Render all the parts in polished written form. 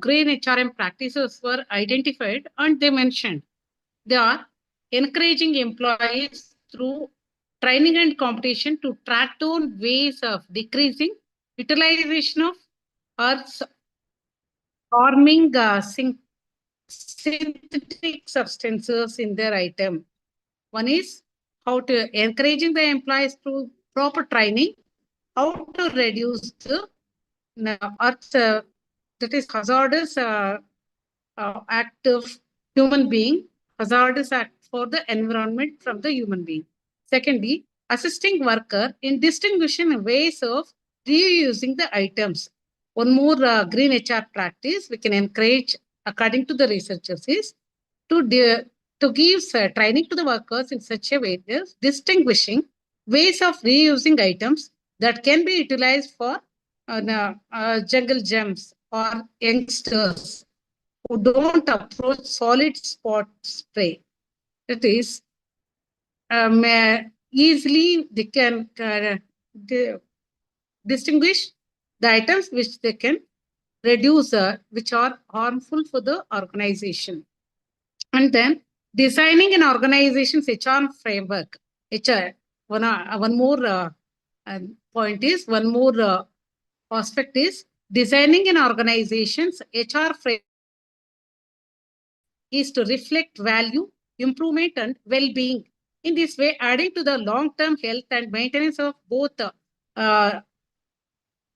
green HRM practices were identified, and they mentioned they are encouraging employees through training and competition to track down ways of decreasing utilization of Earth's harming synthetic substances in their item. One is how to encouraging the employees through proper training, how to reduce the Earth's that is hazardous act of human being, hazardous act for the environment from the human being. Secondly, assisting worker in distinguishing ways of reusing the items. One more green HR practice we can encourage, according to the researchers, is to give training to the workers in such a way as distinguishing ways of reusing items that can be utilized for jungle gems or youngsters who don't approach solid spot spray. That is, easily they can distinguish the items which they can reduce, which are harmful for the organization. And then designing an organization's HR framework. One more point is, one more aspect is designing an organization's HR framework is to reflect value, improvement, and well-being. In this way, adding to the long-term health and maintenance of both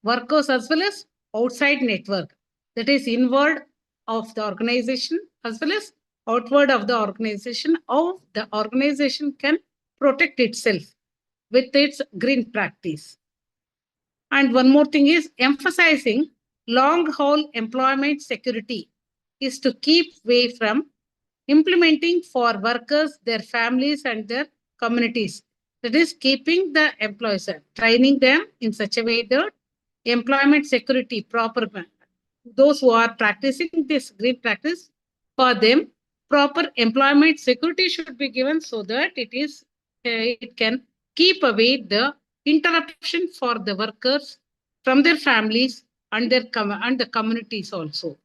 workers as well as outside network, that is inward of the organization as well as outward of the organization, how the organization can protect itself with its green practice. And one more thing is emphasizing long-haul employment security is to keep away from implementing for workers, their families, and their communities. That is keeping the employees, training them in such a way that employment security proper. Those who are practicing this green practice, for them, proper employment security should be given so that it can keep away the interruption for the workers from their families and the communities also.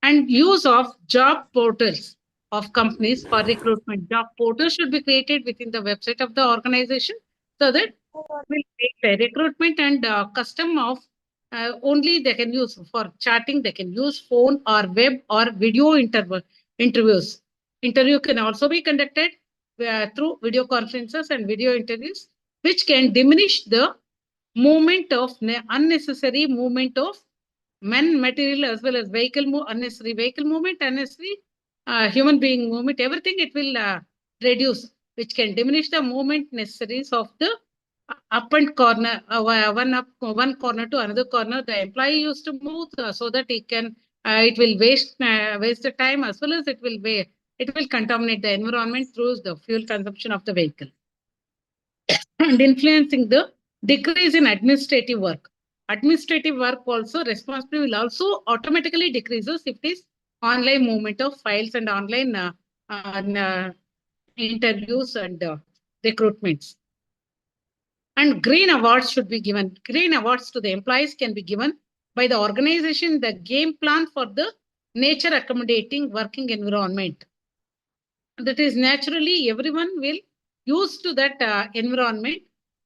And use of job portals of companies for recruitment. Job portals should be created within the website of the organization so that will make the recruitment and custom of only they can use for chatting. They can use phone or web or video interviews. Interview can also be conducted through video conferences and video interviews, which can diminish the movement of unnecessary movement of men, material, as well as unnecessary vehicle movement, unnecessary human being movement, everything it will reduce, which can diminish the movement necessaries of the up and corner, one corner to another corner. The employee used to move so that it will waste the time, as well as it will contaminate the environment through the fuel consumption of the vehicle. And influencing the decrease in administrative work. Administrative work also, responsibility will also automatically decreases if it is online movement of files and online interviews and recruitments. And green awards should be given. Green awards to the employees can be given by the organization, the game plan for the nature accommodating working environment. That is, naturally everyone will use to that environment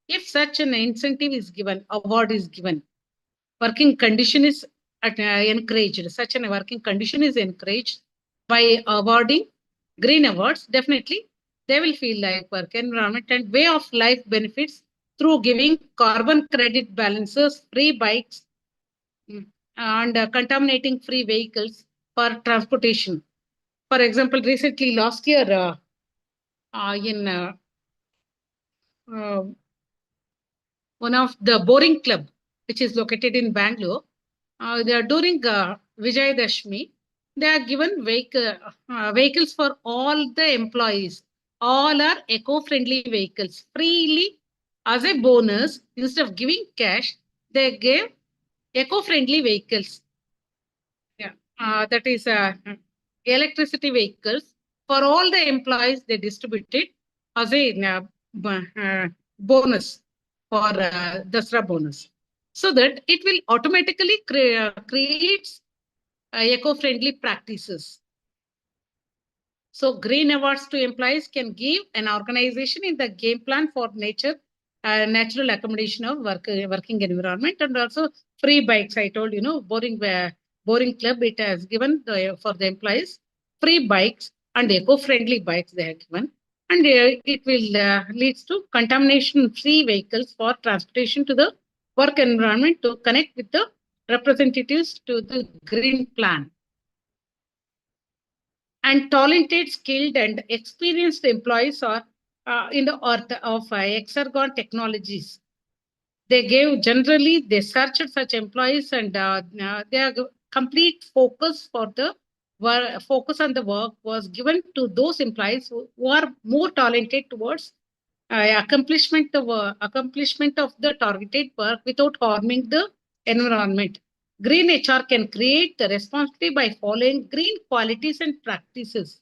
if such an incentive is given, award is given. Working condition is encouraged. Such a working condition is encouraged by awarding green awards. Definitely, they will feel like work environment and way of life benefits through giving carbon credit balances, free bikes, and contaminating free vehicles for transportation. For example, recently last year in one of the boring club, which is located in Bangalore, during Vijayadashmi, they are given vehicles for all the employees. All are eco-friendly vehicles freely as a bonus. Instead of giving cash, they gave eco-friendly vehicles. Yeah, that is electricity vehicles for all the employees. They distributed as a bonus for Dasra bonus, so that it will automatically create eco-friendly practices. So green awards to employees can give an organization in the game plan for natural accommodation of working environment, and also free bikes. I told boring club, it has given for the employees free bikes and eco-friendly bikes they have given, and it will leads to contamination-free vehicles for transportation to the work environment to connect with the representatives to the green plan. And talented, skilled, and experienced employees are in the earth of Hexagon Technologies. They searched such employees, and their complete focus for the focus on the work was given to those employees who are more talented towards accomplishment of the targeted work without harming the environment. Green HR can create the responsibility by following green qualities and practices,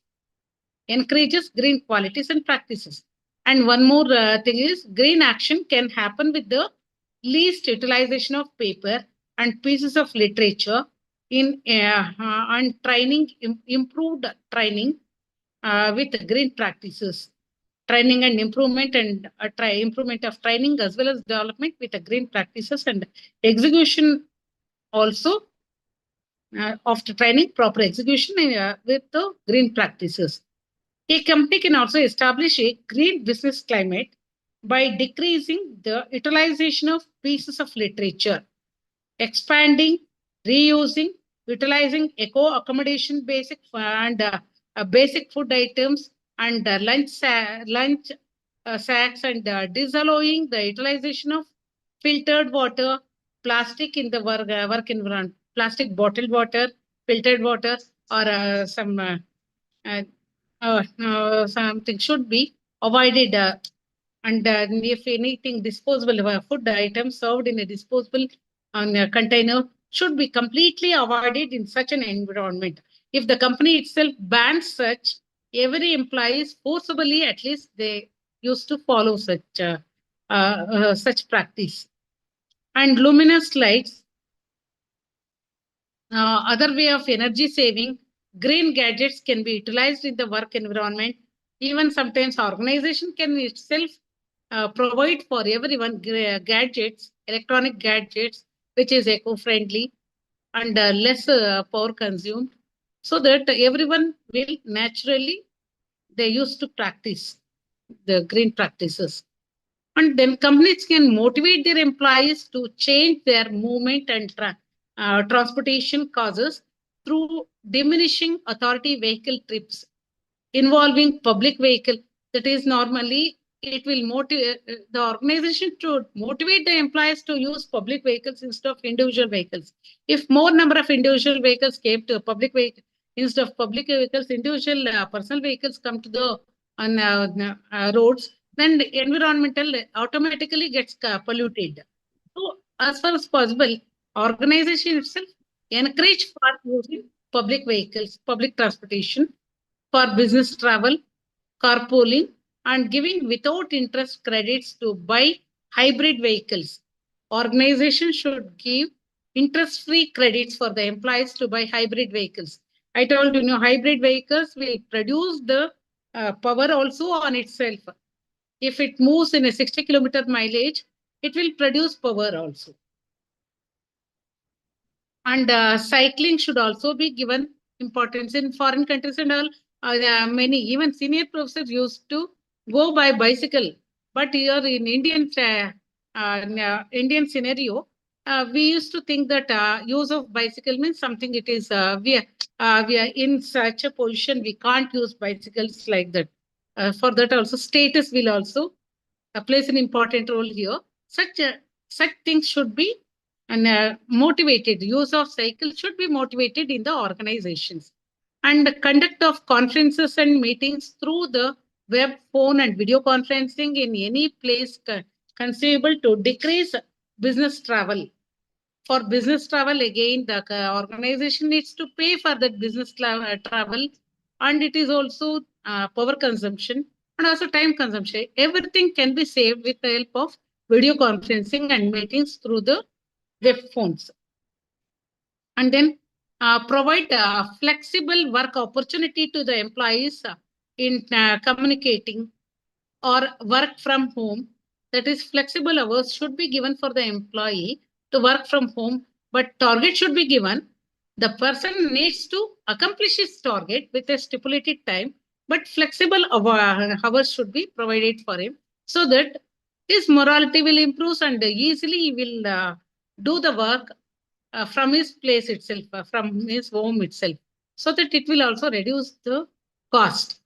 encourages green qualities and practices. And one more thing is green action can happen with the least utilization of paper and pieces of literature in and training, improved training with green practices, training and improvement, and improvement of training as well as development with the green practices, and execution also after training, proper execution with the green practices. A company can also establish a green business climate by decreasing the utilization of pieces of literature, expanding, reusing, utilizing eco accommodation basic and basic food items and lunch sacks, and disallowing the utilization of filtered water, plastic in the work environment, plastic bottled water, filtered water, or uh, something should be avoided. And if anything disposable food items served in a disposable container should be completely avoided in such an environment. If the company itself bans such, every employee is forcibly, at least they used to follow such practice. And luminous lights, other way of energy saving, green gadgets can be utilized in the work environment. Even sometimes organization can itself provide for everyone gadgets, electronic gadgets, which is eco-friendly and less power consumed, so that everyone will naturally, they used to practice the green practices. And then companies can motivate their employees to change their movement and transportation causes through diminishing authority vehicle trips involving public vehicle. That is, normally it will motivate the organization to motivate the employees to use public vehicles instead of individual vehicles. If more number of individual vehicles came to a public vehicle instead of public vehicles, individual personal vehicles come to the on roads, then the environmental automatically gets polluted. So as far as possible, organization itself encourage for using public vehicles, public transportation for business travel, carpooling, and giving without interest credits to buy hybrid vehicles. Organizations should give interest-free credits for the employees to buy hybrid vehicles. I told hybrid vehicles will produce the power also on itself. If it moves in a 60-kilometer mileage, it will produce power also. And cycling should also be given importance in foreign countries and all. Many, even senior professors used to go by bicycle. But here in Indian scenario, we used to think that use of bicycle means something. It is we are in such a position we can't use bicycles like that. For that also, status will also plays an important role here. Such things should be and motivated. Use of cycles should be motivated in the organizations. And the conduct of conferences and meetings through the web, phone, and video conferencing in any place conceivable to decrease business travel. For business travel, again, the organization needs to pay for that business travel, and it is also power consumption and also time consumption. Everything can be saved with the help of video conferencing and meetings through the web phones. And then provide flexible work opportunity to the employees in communicating or work from home. That is, flexible hours should be given for the employee to work from home, but target should be given. The person needs to accomplish his target with a stipulated time, but flexible hours should be provided for him so that his morality will improve and easily he will do the work from his place itself, from his home itself, so that it will also reduce the cost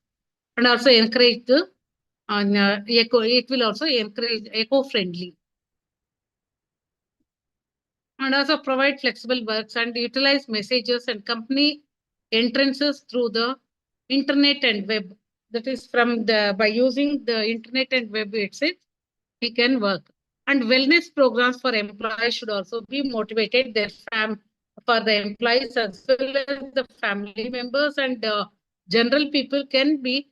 and also encourage the it will also encourage eco-friendly and also provide flexible works and utilize messages and company entrances through the internet and web. That is from the by using the internet and web itself, he can work. And wellness programs for employees should also be motivated for the employees as well as the family members and general people can be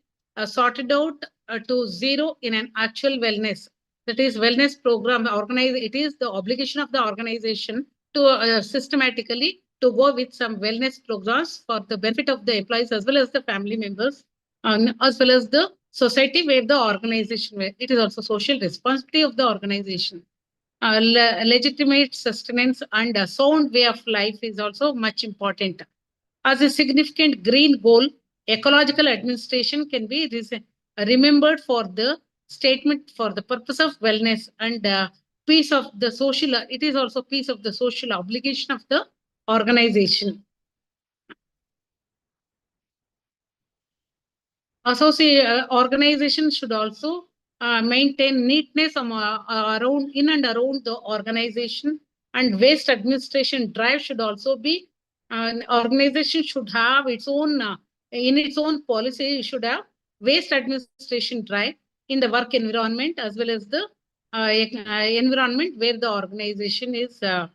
sorted out to zero in an actual wellness. That is wellness program organized. It is the obligation of the organization to systematically to go with some wellness programs for the benefit of the employees as well as the family members and as well as the society where the organization where it is also social responsibility of the organization. Legitimate sustenance and a sound way of life is also much important. As a significant green goal, ecological administration can be remembered for the statement for the purpose of wellness and peace of the social. It is also piece of the social obligation of the organization. Organization should also maintain neatness around in and around the organization, and waste administration drive should also be an organization should have its own in its own policy. It should have waste administration drive in the work environment as well as the environment where the organization is there,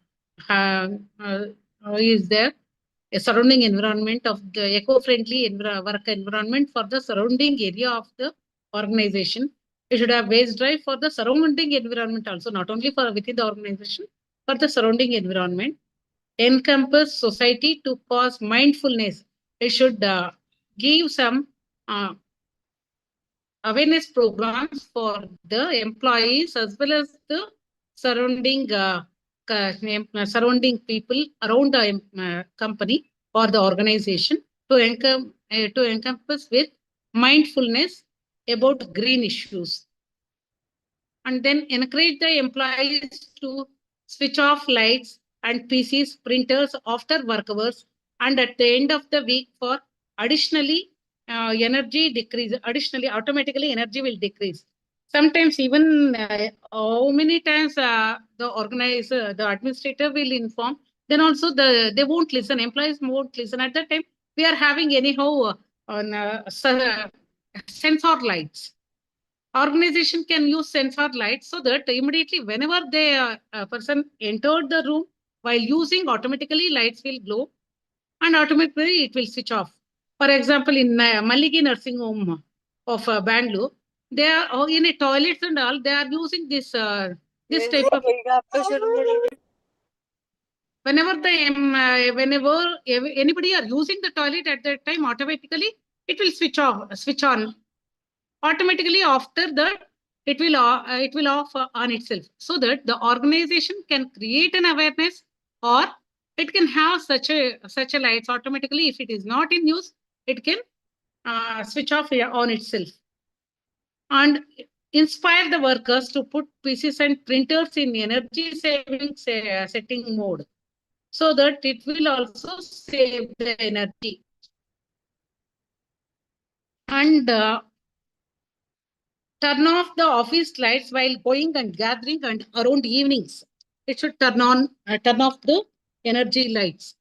a surrounding environment of the eco-friendly work environment for the surrounding area of the organization. You should have waste drive for the surrounding environment also, not only for within the organization, for the surrounding environment. Encompass society to cause mindfulness. It should give some awareness programs for the employees as well as the surrounding surrounding people around the company or the organization to encompass with mindfulness about green issues, and then encourage the employees to switch off lights and PCs, printers after work hours and at the end of the week for additionally energy decrease. Additionally, automatically energy will decrease. Sometimes even how many times the organizer, the administrator will inform, then also they won't listen. Employees won't listen. At that time, we are having anyhow on sensor lights. Organization can use sensor lights so that immediately whenever the person entered the room while using, automatically lights will glow and automatically it will switch off. For example, in Maligi nursing home of Bangalore, they are in a toilets and all, they are using this type of whenever whenever anybody are using the toilet at that time, automatically it will switch on automatically. After that it will off on itself, so that the organization can create an awareness, or it can have such a lights automatically. If it is not in use, it can switch off on itself, and inspire the workers to put PCs and printers in energy saving setting mode, so that it will also save the energy. And turn off the office lights while going and gathering and around evenings. It should turn off the energy lights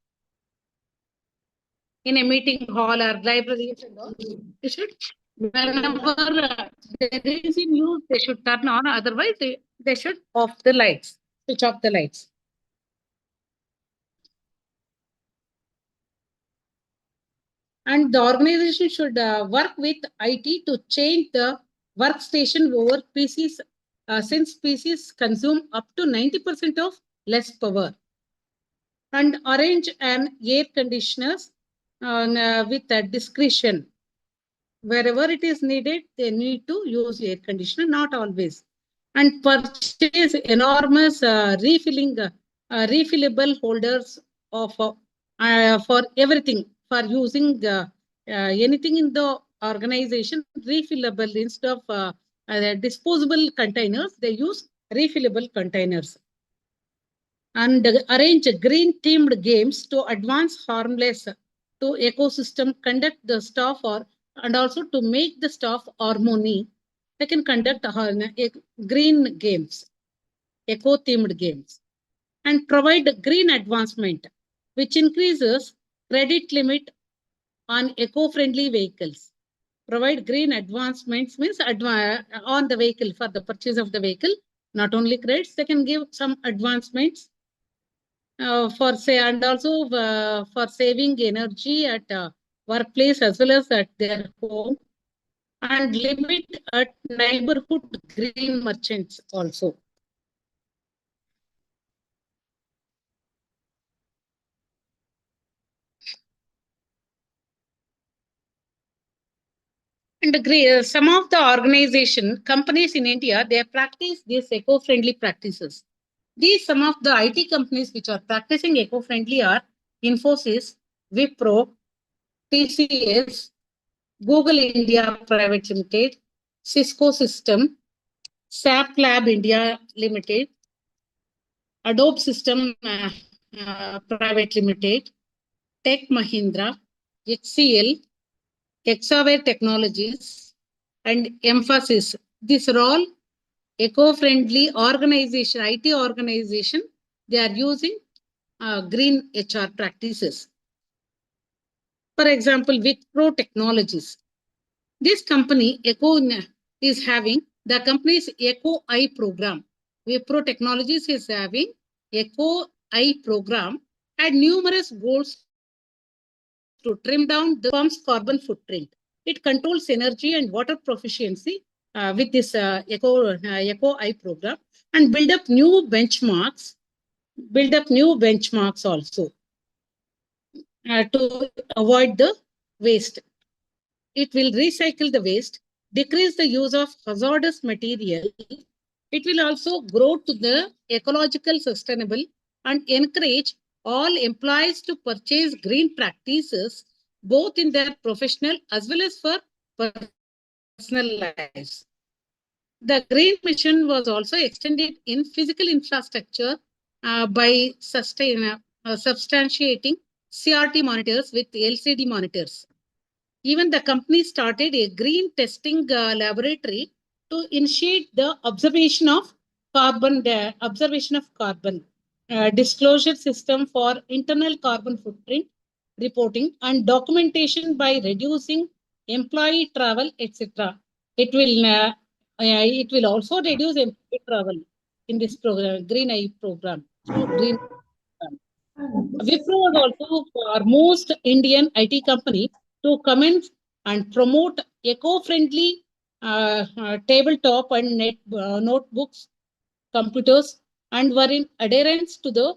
in a meeting hall or libraries and all. It should, whenever there is in use, they should turn on. Otherwise, they should off the lights, switch off the lights. And the organization should work with IT to change the workstation over PCs, since PCs consume up to 90% of less power. and arrange an air conditioners with a discretion. Wherever it is needed, they need to use air conditioner, not always. And purchase enormous refillable holders of for everything, for using anything in the organization, refillable instead of disposable containers, they use refillable containers. And arrange green themed games to advance harmless to ecosystem, conduct the staff or and also to make the staff harmony. They can conduct green games, eco themed games, and provide green advancement, which increases credit limit on eco friendly vehicles. Provide green advancements means on the vehicle for the purchase of the vehicle, not only credits, they can give some advancements for say and also for saving energy at workplace as well as at their home, and limit at neighborhood green merchants also. And some of the organization companies in India, they practice these eco-friendly practices. These some of the IT companies which are practicing eco-friendly are Infosys, Wipro, TCS, Google India Private Limited, Cisco System, SAP Lab India Limited, Adobe System Private Limited, Tech Mahindra, HCL, Hexaware Technologies, and Emphasis. These are all eco-friendly organization, IT organization. They are using green HR practices. For example, Wipro Technologies. This company, Eco, is having the company's Eco I program. Wipro Technologies is having Eco I program and numerous goals to trim down the firm's carbon footprint. It controls energy and water proficiency with this Eco I program, and build up new benchmarks. Also to avoid the waste. It will recycle the waste, decrease the use of hazardous material. It will also grow to the ecological sustainable and encourage all employees to purchase green practices, both in their professional as well as for personal lives. The green mission was also extended in physical infrastructure by substantiating CRT monitors with LCD monitors. Even the company started a green testing laboratory to initiate the observation of carbon, disclosure system for internal carbon footprint reporting and documentation by reducing employee travel, etc. It will also reduce employee travel in this program, Green Eye program, through Green program. Wipro was also our most Indian IT company to commence and promote eco-friendly tabletop and notebooks, computers, and were in adherence to the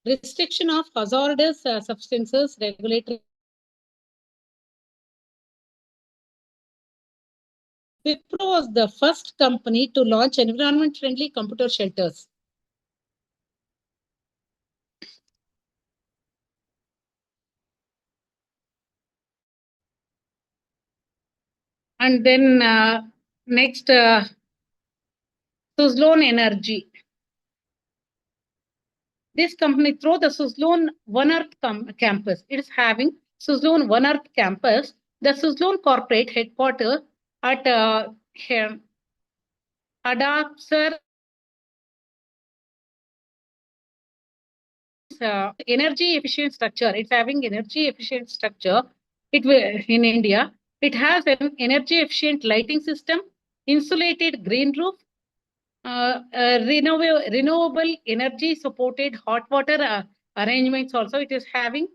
restriction of hazardous substances regulatory. Wipro was the first company to launch environment-friendly computer shelters. And then next, Suzlon Energy. This company, through the Suzlon One Earth campus, it is having Suzlon One Earth campus, the Suzlon corporate headquarters at Adapter energy efficient structure. It's having energy efficient structure. It will in India. It has an energy efficient lighting system, insulated green roof, renewable energy supported hot water arrangements. Also, it is having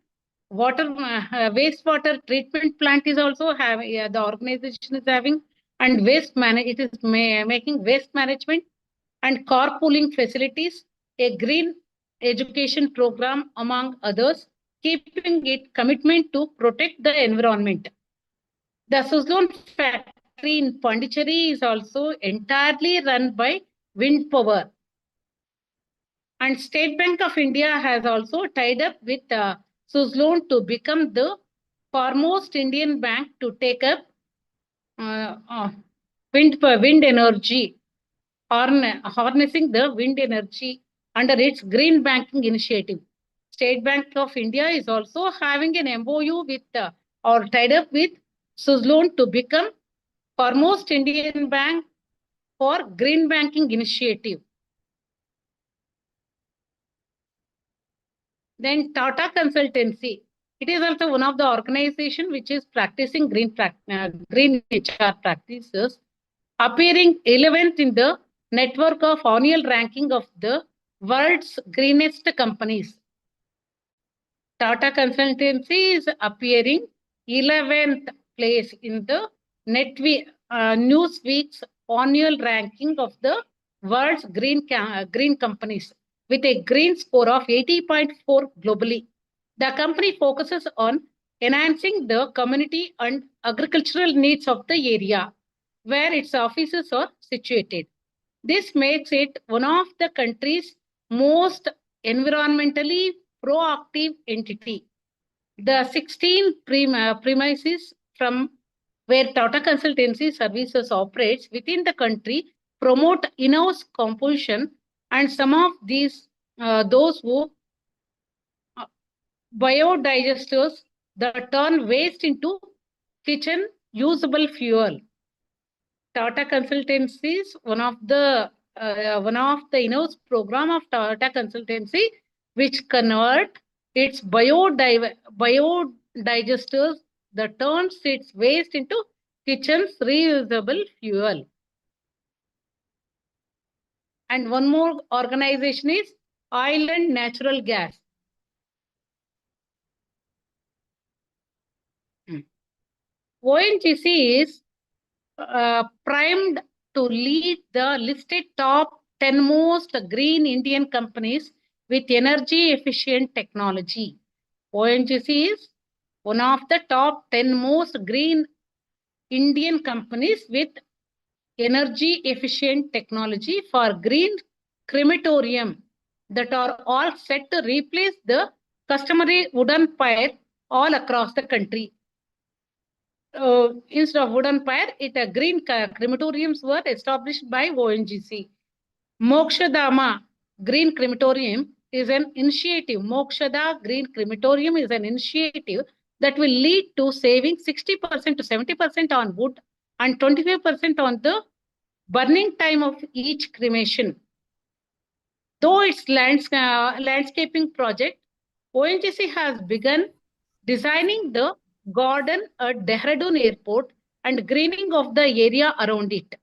water wastewater treatment plant is also having. The organization is having, and waste manage. It is making waste management and carpooling facilities. A green education program, among others, keeping it commitment to protect the environment. The Suzlon factory in Pondicherry is also entirely run by wind power. And State Bank of India has also tied up with Suzlon to become the foremost Indian bank to take up wind energy, harnessing the wind energy under its green banking initiative. State Bank of India is also having an MOU with or tied up with Suzlon to become foremost Indian bank for green banking initiative. Then Tata Consultancy. It is also one of the organization which is practicing green HR practices, appearing 11th in the network of annual ranking of the world's greenest companies. Tata Consultancy is appearing 11th place in the Newsweek's annual ranking of the world's green companies with a green score of 80.4 globally. The company focuses on enhancing the community and agricultural needs of the area where its offices are situated. This makes it one of the country's most environmentally proactive entity. The 16 premises from where Tata Consultancy Services operates within the country promote in-house composition, and some of these those who biodigesters that turn waste into kitchen usable fuel. Tata Consultancy is one of the in-house program of Tata Consultancy which convert its biodigesters that turns its waste into kitchen's reusable fuel. And one more organization is Oil and Natural Gas. ONGC is primed to lead the listed top 10 most green Indian companies with energy efficient technology. ONGC is one of the top 10 most green Indian companies with energy efficient technology for green crematorium that are all set to replace the customary wooden pyre all across the country. Instead of wooden pyre, green crematoriums were established by ONGC. Mokshadama Green Crematorium is an initiative. Mokshada Green Crematorium is an initiative that will lead to saving 60% to 70% on wood and 25% on the burning time of each cremation. Though its landscaping project, ONGC has begun designing the garden at Dehradun Airport and greening of the area around it.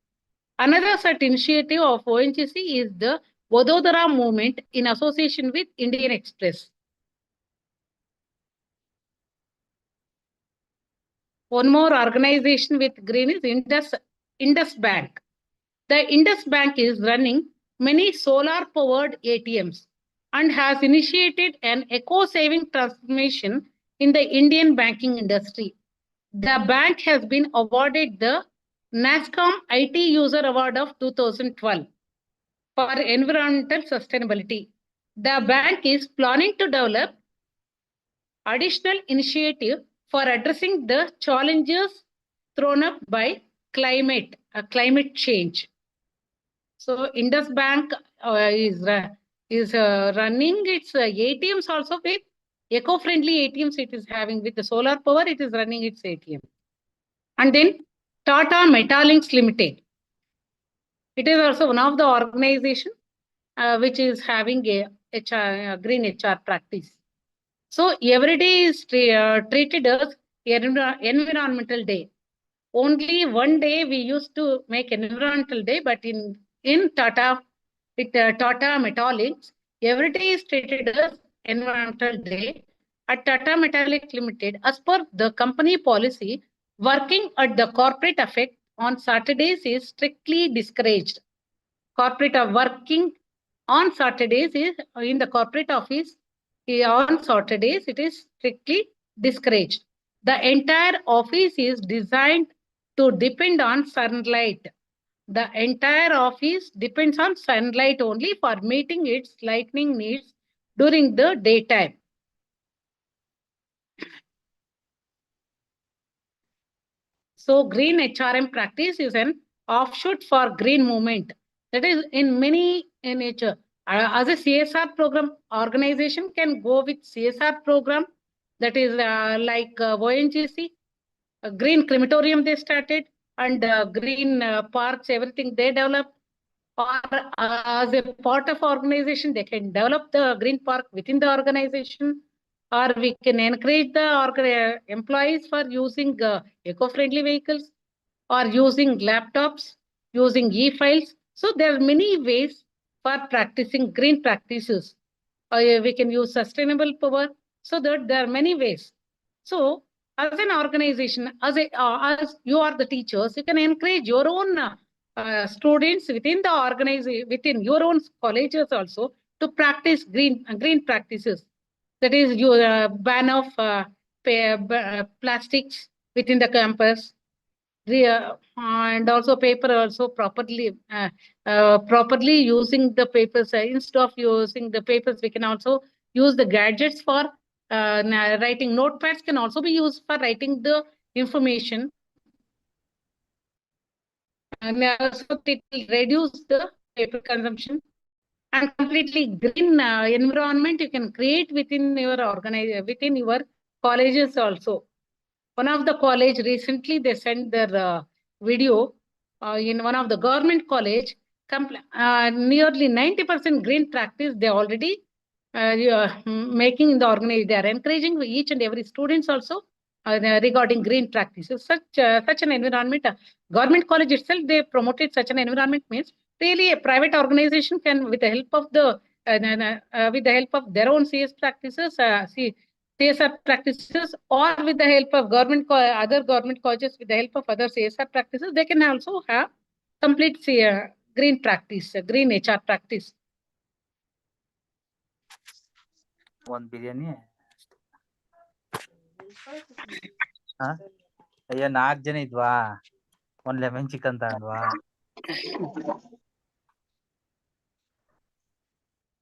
Another such initiative of ONGC is the Vadodara movement in association with Indian Express. One more organization with green is Indus Bank. The Indus Bank is running many solar-powered ATMs and has initiated an eco-saving transformation in the Indian banking industry. The bank has been awarded the NASSCOM IT User Award of 2012 for environmental sustainability. The bank is planning to develop additional initiative for addressing the challenges thrown up by climate change. So Indus Bank is running its ATMs also with eco-friendly ATMs. It is having with the solar power. It is running its ATM. And then Tata Metallinks Limited. It is also one of the organization which is having a green HR practice. So every day is treated as Environmental Day. Only one day we used to make Environmental Day, but in Tata, Tata Metallics, every day is treated as Environmental Day. At Tata Metallics Limited, as per the company policy, working at the corporate effect on Saturdays is strictly discouraged. Corporate working On Saturdays, in the corporate office, on Saturdays, it is strictly discouraged. The entire office is designed to depend on sunlight. The entire office depends on sunlight only for meeting its lightning needs during the daytime. So green HRM practice is an offshoot for green movement. That is in many in nature. As a CSR program, organization can go with CSR program, that is like ONGC, green crematorium they started, and green parks, everything they developed. Or as a part of organization, they can develop the green park within the organization, or we can encourage the employees for using eco-friendly vehicles or using laptops, using e-files. So there are many ways for practicing green practices. We can use sustainable power. So that there are many ways. So as an organization, as you are the teachers, you can encourage your own students within the organization, within your own colleges also, to practice green practices. That is, your ban of plastics within the campus, and also paper also properly using the papers. Instead of using the papers, we can also use the gadgets for writing. Notepads can also be used for writing the information, and so it will reduce the paper consumption. And completely green environment you can create within your within your colleges also. One of the college recently, they sent their video in one of the government college, nearly 90% green practice they already making in the organization. They are encouraging each and every students also regarding green practices. Such an environment, government college itself, they promoted such an environment, means really a private organization can, with the help of with the help of their own CS practices, CSR practices, or with the help of other government colleges, with the help of other CSR practices, they can also have complete green practice, green HR practice. One biryani. ಅಯ್ಯೋ 4 ಜನ ಇದ್ವಾ, ಒಂದು lemon chicken ತಗೊಂಡ್ವಾ.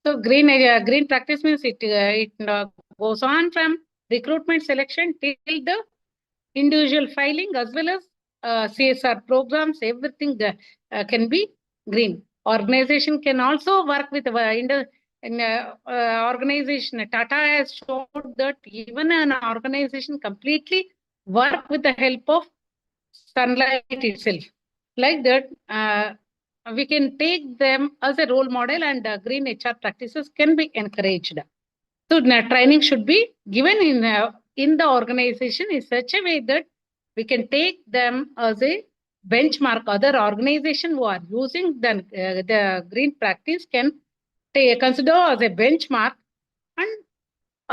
So green practice means it goes on from recruitment selection till the individual filing, as well as CSR programs. Everything can be green. Organization can also work with organization. Tata has showed that even an organization completely work with the help of sunlight itself. Like that, we can take them as a role model, and green HR practices can be encouraged. So training should be given in the organization in such a way that we can take them as a benchmark. Other organization who are using the green practice can consider as a benchmark, and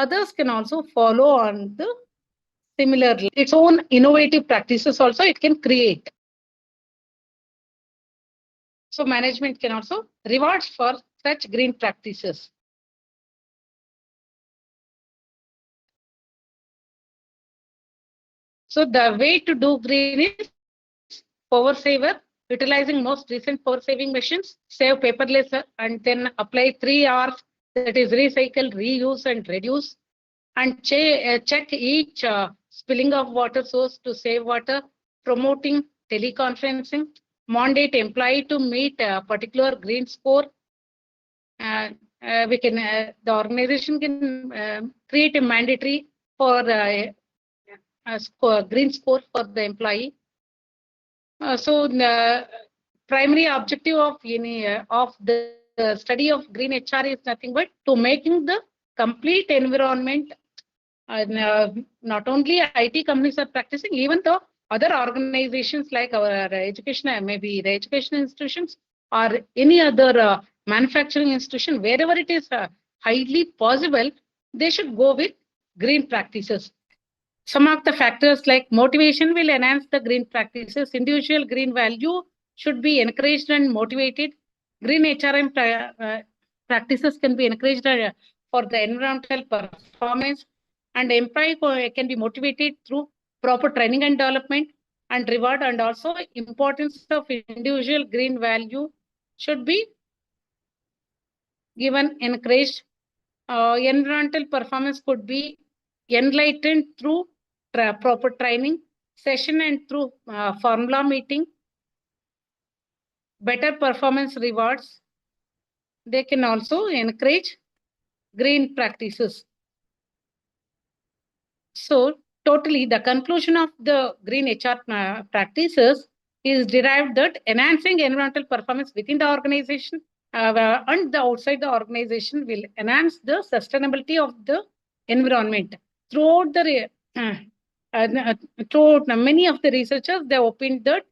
others can also follow on the similar, its own innovative practices also it can create. So management can also reward for such green practices. So the way to do green is power saver, utilizing most recent power saving machines, save paperless, and then apply 3 R's, that is recycle, reuse, and reduce, and check each spilling of water source to save water, promoting teleconferencing, mandate employee to meet a particular green score. We can the organization can create a mandatory for green score for the employee. So the primary objective of the study of green HR is nothing but to making the complete environment. Not only IT companies are practicing, even the other organizations like our education, maybe the education institutions or any other manufacturing institution, wherever it is highly possible, they should go with green practices. Some of the factors like motivation will enhance the green practices. Individual green value should be encouraged and motivated. Green HRM practices can be encouraged for the environmental performance, and employee can be motivated through proper training and development and reward, and also importance of individual green value should be given, encouraged. Environmental performance could be enlightened through proper training session and through formula meeting, better performance rewards. They can also encourage green practices. So totally the conclusion of the green HR practices is derived that enhancing environmental performance within the organization and the outside the organization will enhance the sustainability of the environment. Throughout the throughout many of the researchers, they opined that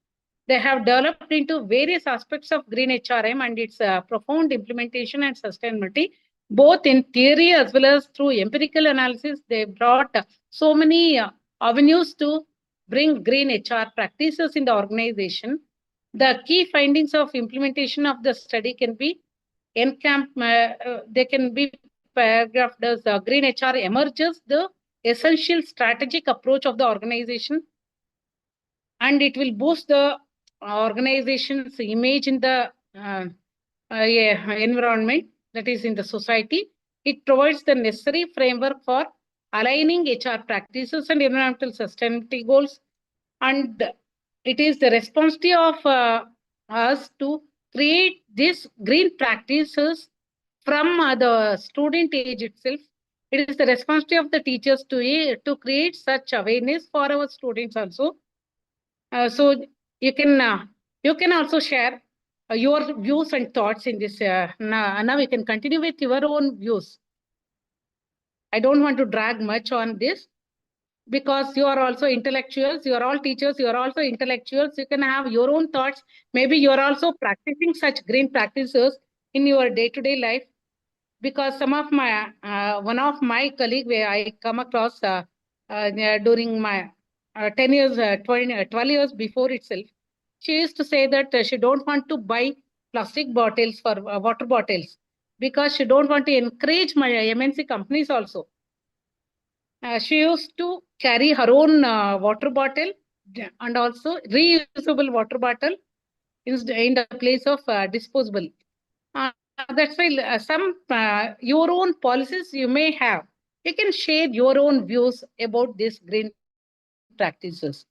they have developed into various aspects of green HRM and its profound implementation and sustainability, both in theory as well as through empirical analysis. They brought so many avenues to bring green HR practices in the organization. The key findings of implementation of the study can be they can be paragraphed as green HR emerges the essential strategic approach of the organization, and it will boost the organization's image in the environment, that is in the society. It provides the necessary framework for aligning HR practices and environmental sustainability goals, and it is the responsibility of us to create these green practices from the student age itself. It is the responsibility of the teachers to create such awareness for our students also. So you can also share your views and thoughts in this. Now you can continue with your own views. I don't want to drag much on this because you are also intellectuals. You are all teachers. You are also intellectuals. You can have your own thoughts. Maybe you are also practicing such green practices in your day-to-day life. Because some of my one of my colleague where I come across during my 10 years, 12 years before itself, she used to say that she don't want to buy plastic bottles for water bottles because she don't want to encourage my MNC companies also. She used to carry her own water bottle and also reusable water bottle in the place of disposable. That's why some your own policies you may have. You can share your own views about these green practices.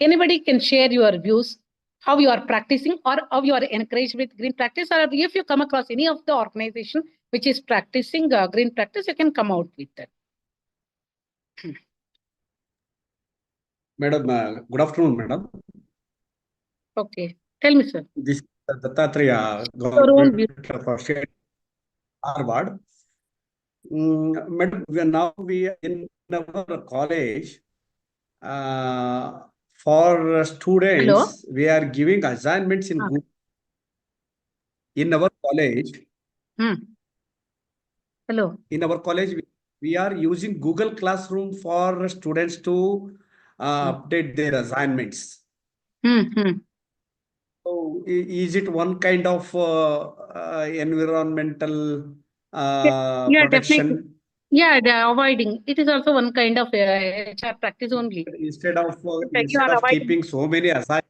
Anybody can share your views, how you are practicing or how you are encouraged with green practice, or if you come across any of the organization which is practicing green practice, you can come out with that. Madam, good afternoon, madam. Okay, tell me, sir. This is Dattatreya, Your own view. Government for State, Harvard. Madam, we are in our college. For students, we are giving assignments in Google. In our college. Hello. In our college, we are using Google Classroom for students to update their assignments. So, is it one kind of environmental protection? Definitely. Yeah, they're avoiding. It is also one kind of HR practice only. Instead of keeping so many assignments.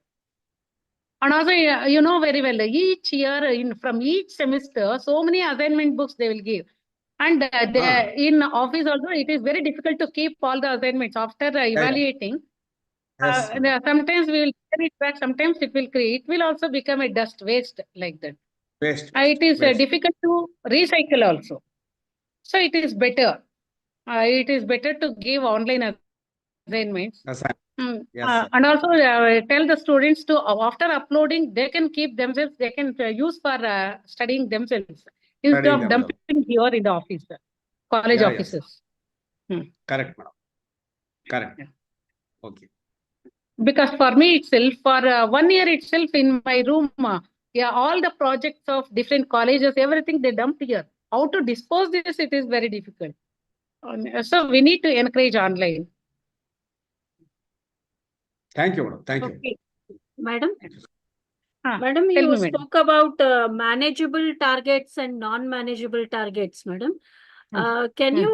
And also, you know very well, each year from each semester, so many assignment books they will give. And in office also, it is very difficult to keep all the assignments after evaluating. Yes. Sometimes we will send it back. Sometimes it will also become a dust waste like that. Waste. It is difficult to recycle also. So it is better. It is better to give online assignments. Yes, and also tell the students to after uploading, they can keep themselves. They can use for studying themselves instead of dumping here in the office, college offices. Yes. Correct, madam. Correct. Yeah. Okay. Because for me itself, for 1 year itself in my room, all the projects of different colleges, everything they dumped here. How to dispose this? It is very difficult. So we need to encourage online. Thank you, madam. Thank you. Okay. Madam? Madam, tell you me, madam. spoke about manageable targets and non-manageable targets, madam. Can you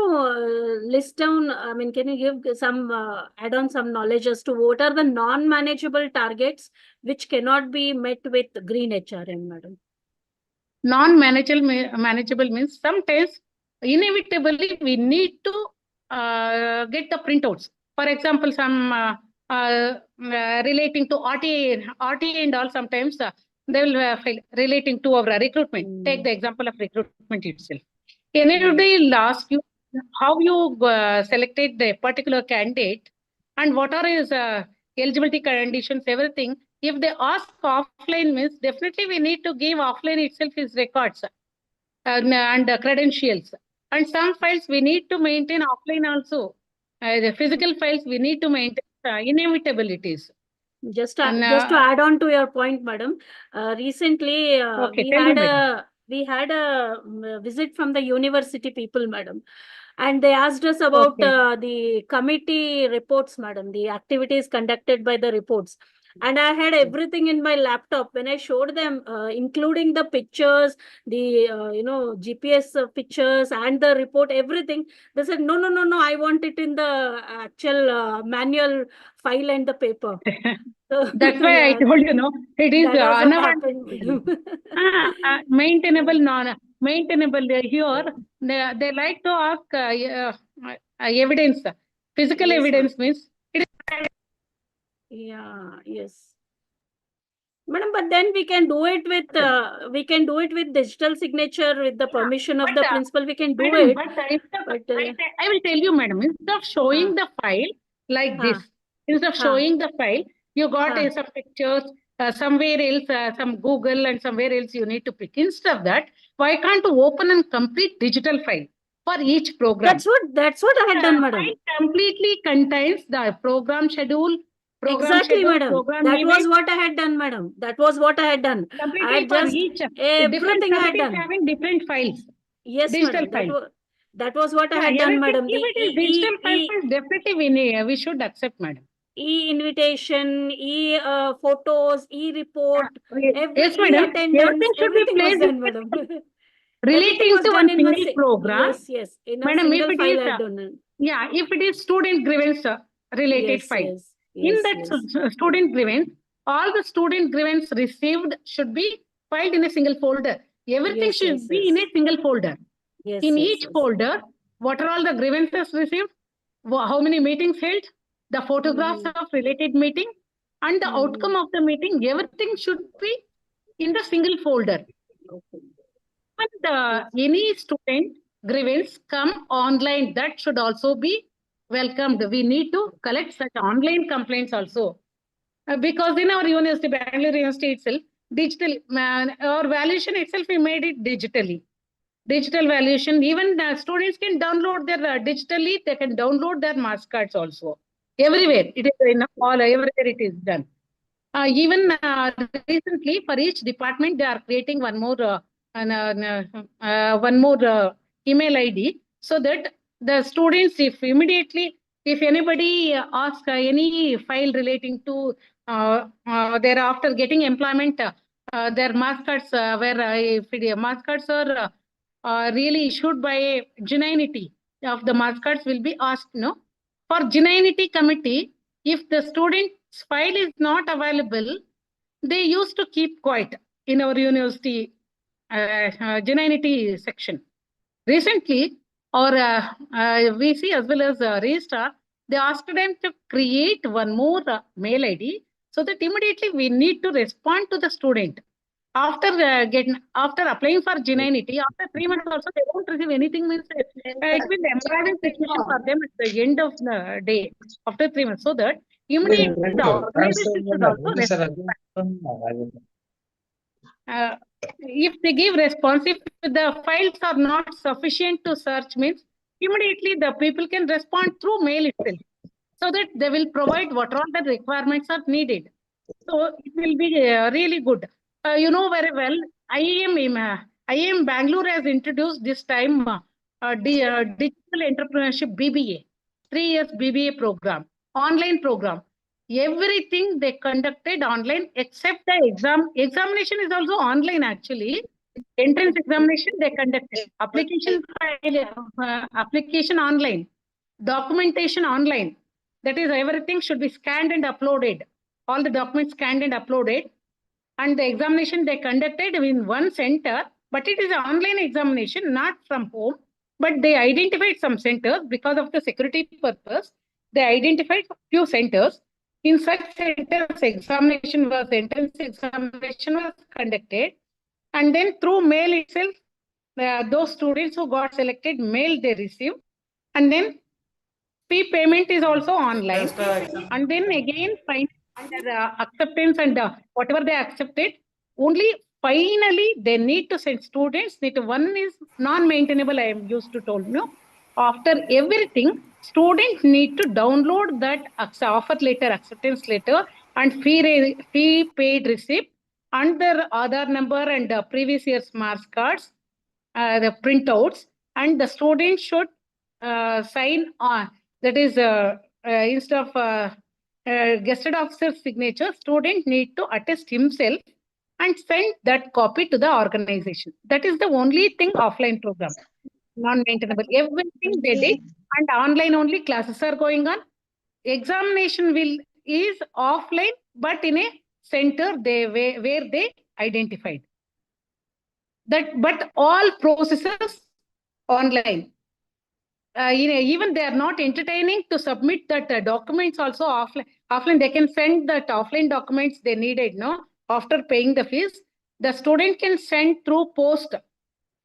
list down, I mean, can you give some, add on some knowledge as to what are the non-manageable targets which cannot be met with green HRM, madam? Non-manageable means sometimes inevitably we need to get the printouts. For example, some relating to RTA and all, sometimes they will file relating to our recruitment. Take the example of recruitment itself. Anybody will ask you how you selected the particular candidate and what are his eligibility conditions, everything. If they ask offline means definitely we need to give offline itself his records and credentials. And some files we need to maintain offline also. The physical files we need to maintain inevitabilities. Just to And, add on to your point, madam, recently Okay, we tell me, had madam. a visit from the university people, madam, and they asked us about Okay. the committee reports, madam, the activities conducted by the reports. And I had everything in my laptop. When I showed them, including the pictures, the GPS pictures and the report, everything, they said, no, no, no, no, I want it in the actual manual file and the paper. So, That's why I yeah, told you, no, it is that was what happened. maintainable, non-maintainable. Here, they like to ask evidence. Physical Yes, evidence ma'am. means it is. Yeah, yes. Madam, but then we can do it with digital signature with the permission of But the principal. We can do madam, it. but But I will tell you, madam, instead of showing the file like this, instead of showing the file, you got some pictures somewhere else, some Google and somewhere else you need to pick. Instead of that, why can't you open and complete digital file for each program? that's what I had done, madam. File completely contains the program schedule, Exactly, madam. program That was event. what I had done, madam. That was what I had done. I Completely had for just each different everything I had committees done. having different files. Yes, Digital madam. files. That was what I had done, Everything, madam. if it is digital files, definitely we should accept, madam. E-invitation, photos, e-report, Yes, madam. e-attendance, Everything should be everything was placed done, madam. Everything relating was to done one in single program. yes, in a Madam, if single it file is, I had done. if it is student grievance related file, in that student grievance, all the student grievance received should be filed in a single folder. Everything should be in a single folder. In each folder, what are all the grievances received, how many meetings held, the photographs of related meeting, and the outcome of the meeting, everything should be in the single folder. And any student grievance come online, that should also be welcomed. We need to collect such online complaints also. Because in our university, Bangalore University itself, digital, our valuation itself, we made it digitally. Digital valuation, even students can download their digitally, they can download their marks cards also. Everywhere, it is in everywhere it is done. Even recently, for each department, they are creating one more email ID, so that the students, if anybody asks any file relating to their after getting employment, their marks cards, where if marks cards are really issued by genuinity of the marks cards will be asked, no? For genuinity committee, if the student's file is not available, they used to keep quiet in our university genuinity section. Recently, our VC as well as registrar, they asked them to create one more mail ID, so that immediately we need to respond to the student. After applying for genuinity, after 3 months also they won't receive anything, means it will embarrassing situation for them at the end of the day after 3 months. So that immediately the organization should also respond. If they give response, if the files are not sufficient to search, means immediately the people can respond through mail itself, so that they will provide what all the requirements are needed. So it will be really good. You know very well, IIM Bangalore has introduced this time digital entrepreneurship BBA, 3 years BBA program, online program. Everything they conducted online except the exam. Examination is also online actually. Entrance examination they conducted. Application application online. Documentation online. That is, everything should be scanned and uploaded. All the documents scanned and uploaded. And the examination they conducted in one center, but it is an online examination, not from home. But they identified some centers because of the security purpose. They identified few centers. In such centers, entrance examination was conducted. And then through mail itself, those students who got selected, mail they receive. And then fee payment is also online. And then again, acceptance and whatever they accepted, only finally they need to send students. One is non-maintainable, I am used to told you. After everything, students need to download that offer letter, acceptance letter, and fee paid receipt, and their Aadhaar number and previous year's marks cards, the printouts, and the student should sign on. That is, instead of guested officer's signature, student need to attest himself and send that copy to the organization. That is the only thing offline program, non-maintainable. Everything they did, and online only classes are going on. Examination is offline, but in a center where they identified. But all processes online. Even they are not entertaining to submit that documents also offline. Offline, they can send that offline documents they needed, no? After paying the fees, the student can send through post.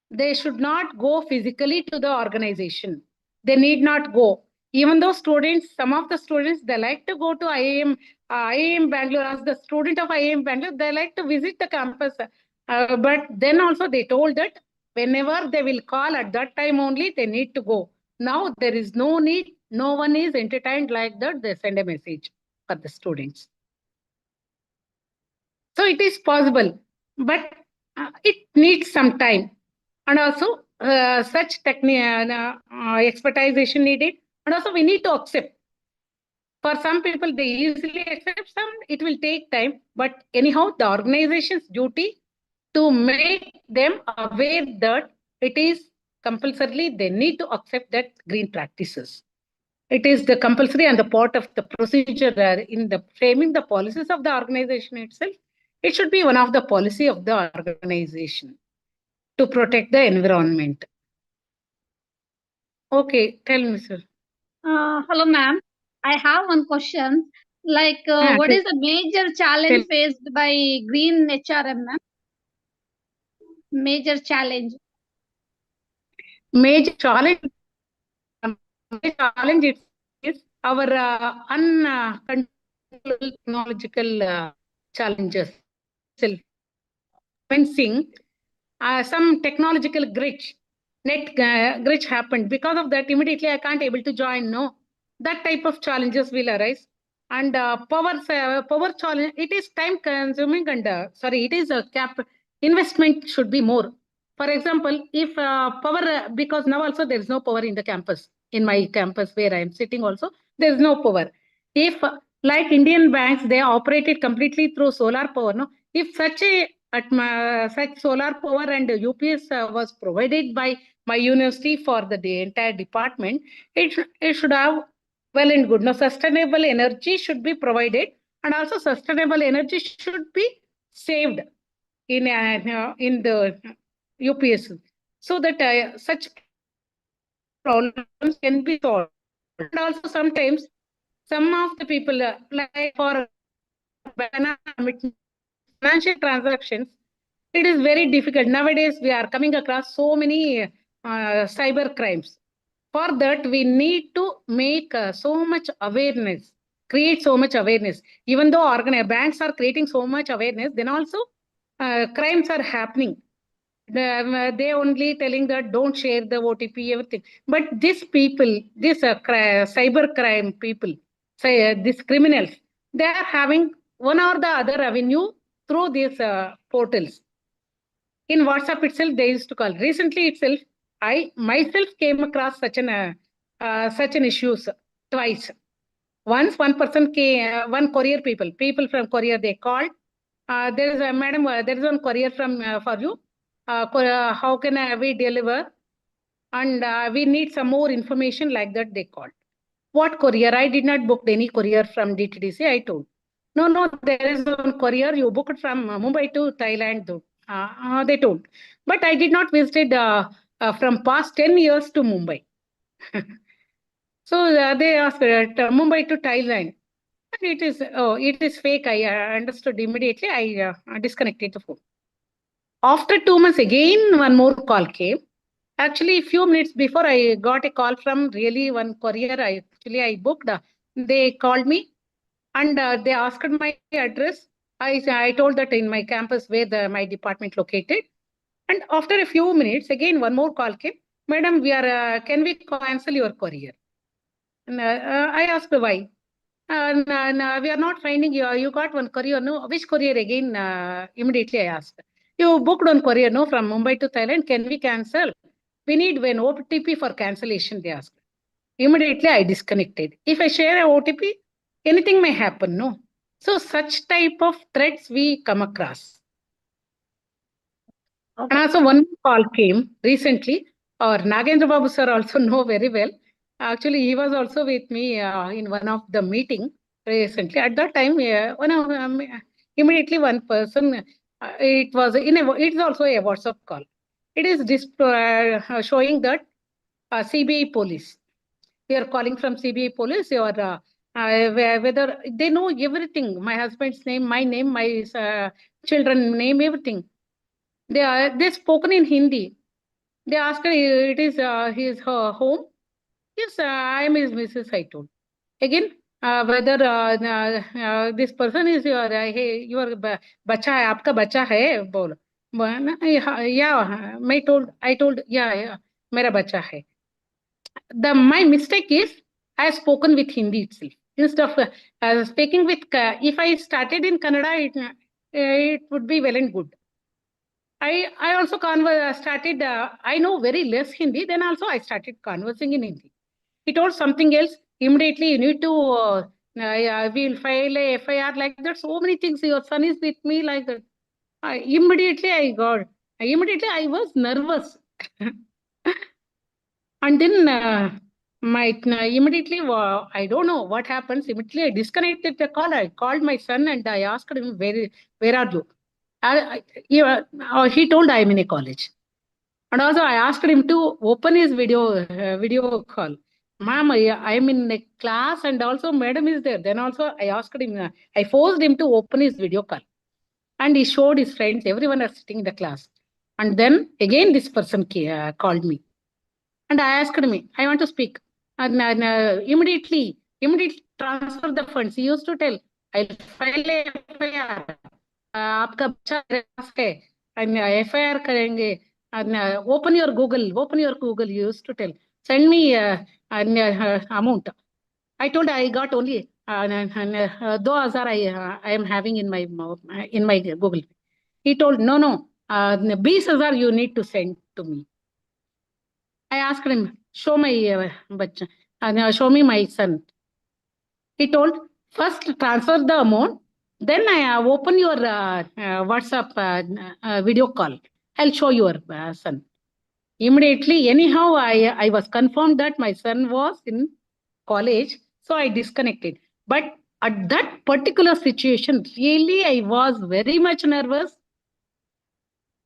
They should not go physically to the organization. They need not go. Even though some of the students, they like to go to IIM Bangalore. As the student of IIM Bangalore, they like to visit the campus. But then also they told that whenever they will call at that time only, they need to go. Now there is no need. No one is entertained like that. They send a message for the students. So it is possible, but it needs some time. And also such expertization needed. And also we need to accept. For some people, they easily accept, some it will take time. But anyhow, the organization's duty to make them aware that it is compulsorily, they need to accept that green practices. It is the compulsory and the part of the procedure in the framing the policies of the organization itself. It should be one of the policy of the organization to protect the environment. Okay, tell me, sir. Hello, ma'am. I have one question. Like, what is the major challenge faced by green HRM, ma'am? Major challenge. Major challenge is our uncontrollable technological challenges. Fencing, some technological net glitch happened. Because of that, immediately I can't able to join. No, that type of challenges will arise. And power challenge, it is time consuming and it is a investment should be more. For example, if power, because now also there is no power in the campus, in my campus where I am sitting also, there is no power. If like Indian banks, they are operated completely through solar power. No, if such solar power and UPS was provided by my university for the entire department, it should have well and good. Now, sustainable energy should be provided, and also sustainable energy should be saved in the UPS, so that such problems can be solved. And also sometimes some of the people apply for financial transactions. It is very difficult. Nowadays, we are coming across so many cyber crimes. For that, we need to make so much awareness, create so much awareness. Even though banks are creating so much awareness, then also crimes are happening. They only telling that don't share the OTP, everything. But these people, these cyber crime people, these criminals, they are having one or the other avenue through these portals. In WhatsApp itself, they used to call. Recently itself, I myself came across such an issues twice. Once one person came, one courier people from courier, they called. There is a madam, there is one courier from for you. How can we deliver? And we need some more information like that. They called. What courier? I did not book any courier from DTDC. I told. No, there is one courier. You booked from Mumbai to Thailand. Though. They told. But I did not visit from past 10 years to Mumbai. So they asked Mumbai to Thailand. It is fake. I understood immediately. I disconnected the phone. After 2 months, again, one more call came. Actually, a few minutes before, I got a call from really one courier. I booked. They called me and they asked my address. I told that in my campus where my department located. And after a few minutes, again, one more call came. Madam, can we cancel your courier? And I asked why. No, we are not finding you. You got one courier, no? Which courier again? Immediately I asked. You booked one courier, no? From Mumbai to Thailand. Can we cancel? We need an OTP for cancellation, they asked. Immediately I disconnected. If I share an OTP, anything may happen, no? So such type of threats we come across. And also one call came recently, or Nagendra Babu sir also know very well. Actually, he was also with me in one of the meeting recently. At that time, immediately one person, it is also a WhatsApp call. It is showing that CBI police. We are calling from CBI police, or whether they know everything. My husband's name, my name, my children name, everything. They spoken in Hindi. They asked it is his home. Yes, I am his Mrs. I told. Again, whether this person is your bacha hai, आपका बच्चा है बोल. Yeah, I told yeah, मेरा बच्चा है. My mistake is I have spoken with Hindi itself instead of speaking with. If I started in Kannada, it would be well and good. I also started. I know very less Hindi. Then also I started conversing in Hindi. He told something else. Immediately you need to. We'll file a FIR like that. So many things. Your son is with me like that. Immediately I was nervous. And then immediately, I don't know what happens. Immediately I disconnected the call. I called my son and I asked him, where are you? He told I am in a college. And also I asked him to open his video call. Ma'am, I am in a class and also madam is there. Then also I asked him, I forced him to open his video call. And he showed his friends, everyone are sitting in the class. And then again this person called me. And I asked me, I want to speak. And immediately transfer the funds. He used to tell, I'll file a FIR. आपका बच्चा मेरे पास है. And FIR करेंगे. And open your Google. He used to tell, send me amount. I told I got only 2,000 I am having in my Google. He told, no, 20,000 you need to send to me. I asked him, show my show me my son. He told, first transfer the amount, then I open your WhatsApp video call. I'll show your son. Immediately, anyhow, I was confirmed that my son was in college, so I disconnected. But at that particular situation, really, I was very much nervous.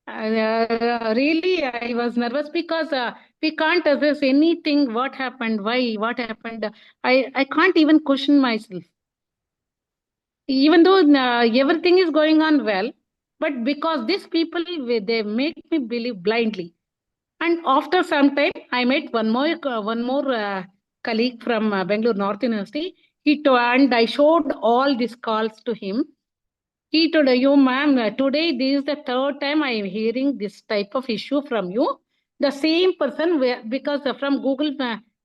Really, I was nervous because we can't assess anything, what happened, why, what happened. I can't even question myself. Even though everything is going on well, but because these people, they make me believe blindly. And after some time, I met one more colleague from Bangalore North University. And I showed all these calls to him. He told you, ma'am, today this is the third time I am hearing this type of issue from you. The same person, because from Google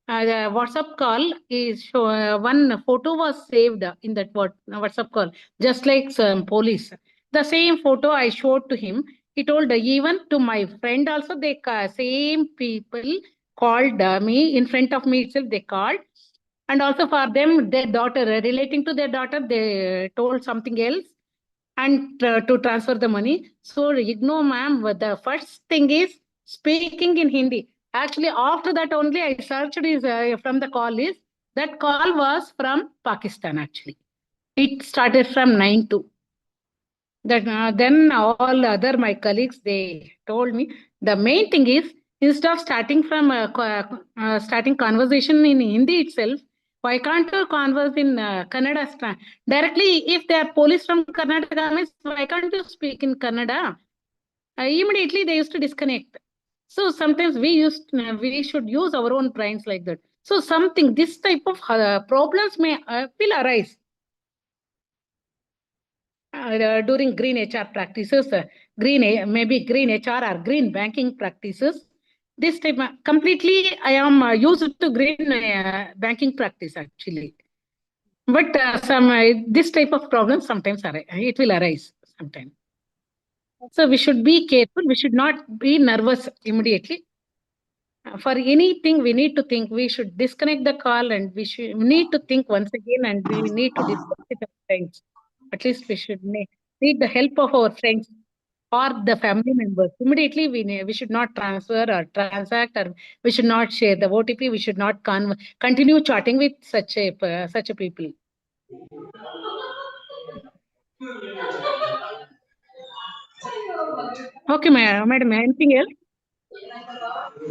WhatsApp call is one photo was saved in that WhatsApp call, just like some police. The same photo I showed to him. He told even to my friend also, they same people called me in front of me itself. They called. And also for them, their daughter, relating to their daughter, they told something else and to transfer the money. So ignore, ma'am. The first thing is speaking in Hindi. Actually, after that only I searched is from the call is that call was from Pakistan. Actually, it started from 9 2. That then all other my colleagues they told me the main thing is instead of starting from starting conversation in Hindi itself, why can't you converse in Kannada directly? If they are police from Karnataka, means why can't you speak in Kannada? Immediately they used to disconnect. So sometimes we should use our own brains like that. So something this type of problems may will arise during green HR practices, maybe green HR or green banking practices. This type completely I am used to green banking practice actually. But some this type of problems sometimes it will arise sometimes. So we should be careful. We should not be nervous immediately. For anything, we need to think. We should disconnect the call and we need to think once again and we need to discuss with our friends. At least we should need the help of our friends or the family members. Immediately, we should not transfer or transact or we should not share the OTP. We should not continue chatting with such a people. Okay, madam. Anything else?